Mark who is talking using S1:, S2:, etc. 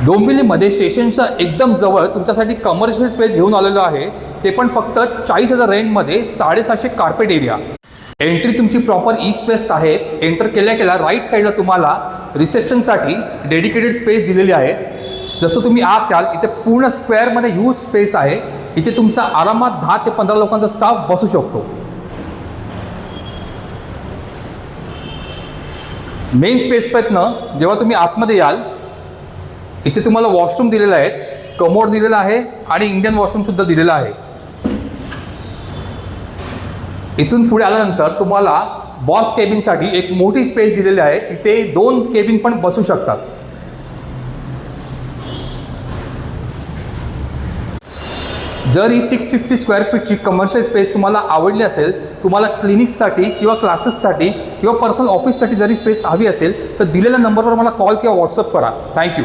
S1: डोंबिवलीमध्ये स्टेशनच्या एकदम जवळ तुमच्यासाठी कमर्शियल स्पेस घेऊन आलेलो आहे, ते पण फक्त 40,000 रेंटमध्ये 750 कार्पेट एरिया. एंट्री तुमची प्रॉपर ईस्ट वेस्ट आहे. एंटर केल्या केल्या राईट साईडला तुम्हाला रिसेप्शनसाठी डेडिकेटेड स्पेस दिलेली आहे. जसं तुम्ही आत याल इथे पूर्ण स्क्वेअरमध्ये ह्यूज स्पेस आहे. इथे तुमचा आरामात 10 ते 15 लोकांचा स्टाफ बसू शकतो. मेन स्पेसपासून जेव्हा तुम्ही आतमध्ये याल इथे तुम्हाला वॉशरूम दिलेला आहे, कमोड दिलेला आहे आणि इंडियन वॉशरूम सुद्धा दिलेला आहे. इथून पुढे आल्यानंतर तुम्हाला बॉस केबिनसाठी एक मोठी स्पेस दिलेली आहे. इथे 2 केबिन पण बसू शकतात. जर ही 650 स्क्वेअर फीटची कमर्शियल स्पेस तुम्हाला आवडली असेल, तुम्हाला क्लिनिक्ससाठी किंवा क्लासेससाठी किंवा पर्सनल ऑफिससाठी जरी स्पेस हवी असेल तर दिलेल्या नंबरवर मला कॉल किंवा व्हॉट्सअप करा. थँक्यू.